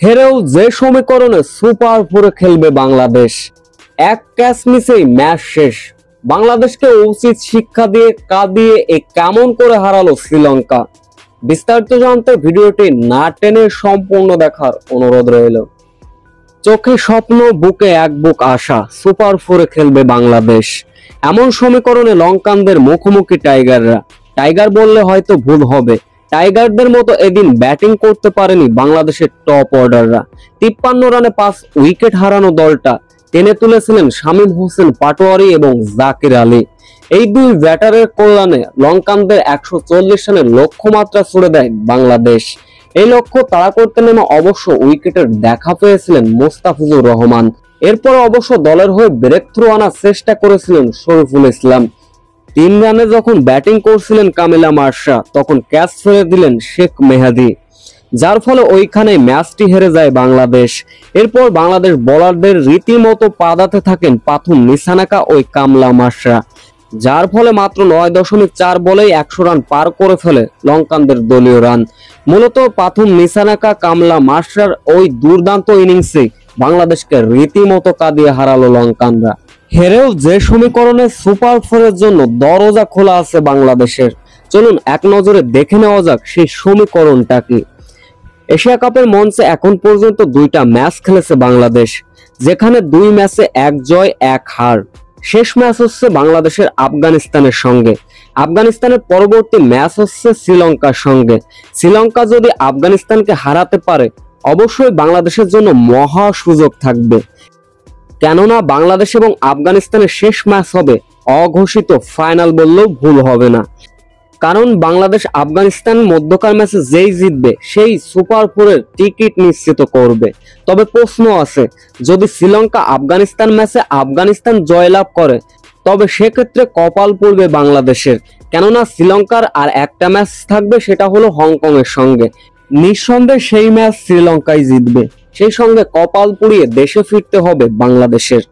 হেরেও যে সমীকরণে সুপার ফোরে খেলবে বাংলাদেশ, এক ক্যাচ মিসেই ম্যাচ শেষ। বাংলাদেশকে উচিত শিক্ষা দিয়ে কাঁদিয়ে কেমন করে হারালো শ্রীলঙ্কা। বিস্তারিত জানতে ভিডিওটি না টেনে সম্পূর্ণ দেখার অনুরোধ রইল। চোখে স্বপ্ন, বুকে এক বুক আশা, সুপার ফোরে খেলবে বাংলাদেশ। এমন সমীকরণে লঙ্কানদের মুখোমুখি টাইগাররা। টাইগার বললে হয়তো ভুল হবে, টাইগারদের মতো এদিন ব্যাটিং করতে পারেনি বাংলাদেশের টপ অর্ডাররা। 53 রানে 5 উইকেট হারানো দলটা টেনে তুলেছিলেন শামীম হোসেন পাটোয়ারি এবং জাকির আলী। এই দুই ব্যাটারের কল্যাণে লঙ্কানদের 140 রানের লক্ষ্যমাত্রা ছুড়ে দেয় বাংলাদেশ। এই লক্ষ্য তাড়া করতে নেমে অবশ্য উইকেটের দেখা পেয়েছিলেন মোস্তাফিজুর রহমান। এরপর অবশ্য দলের হয়ে ব্রেক থ্রু আনার চেষ্টা করেছিলেন শরীফুল ইসলাম। 3 রানে যখন ব্যাটিং করছিলেন কামিলা মার্শা, তখন ক্যাচ ফেলে দিলেন শেখ মেহেদী, যার ফলে ওইখানে ম্যাচটি হেরে যায় বাংলাদেশ। এরপর বাংলাদেশ বোলারদের রীতিমতো পাদাতে থাকেন পাথুম নিশানাকা ওই কামলা মার্শা, যার ফলে মাত্র 9.4 বলেই 100 রান পার করে ফেলে লঙ্কানদের দলীয় রান। মূলত পাথুম নিশানাকা কামলা মার্শার ওই দুর্দান্ত ইনিংসে বাংলাদেশকে রীতিমতো কাঁদিয়ে হারালো লঙ্কানরা। হেরেও যে সমীকরণে সুপার ফোরের জন্য দরজা খোলা আছে বাংলাদেশের, চলুন এক নজরে দেখে নেওয়া যাক সেই সমীকরণটা কি। এশিয়া কাপের মঞ্চে এখন পর্যন্ত 2টা ম্যাচ খেলেছে বাংলাদেশ, যেখানে 2 ম্যাচে 1 জয় 1 হার। শেষ ম্যাচ হচ্ছে বাংলাদেশের আফগানিস্তানের সঙ্গে। আফগানিস্তানের পরবর্তী ম্যাচ হচ্ছে শ্রীলঙ্কার সঙ্গে। শ্রীলঙ্কা যদি আফগানিস্তানকে হারাতে পারে, অবশ্যই বাংলাদেশের জন্য মহা সুযোগ থাকবে। কেননা বাংলাদেশ এবং আফগানিস্তানের শেষ ম্যাচ হবে অঘোষিত ফাইনাল বললেও ভুল হবে না। কারণ বাংলাদেশ আফগানিস্তান মধ্যকার ম্যাচে যেই জিতবে সেই সুপার ফোরের টিকিট নিশ্চিত করবে। তবে প্রশ্ন আছে, যদি শ্রীলঙ্কা আফগানিস্তান ম্যাচে আফগানিস্তান জয়লাভ করে, তবে সেক্ষেত্রে কপাল পড়বে বাংলাদেশের। কেননা শ্রীলঙ্কার আর একটা ম্যাচ থাকবে, সেটা হলো হংকং এর সঙ্গে। নিঃসন্দেহে সেই ম্যাচ শ্রীলঙ্কাই জিতবে, সেই সঙ্গে কপাল পুড়িয়ে দেশে ফিরতে হবে বাংলাদেশের।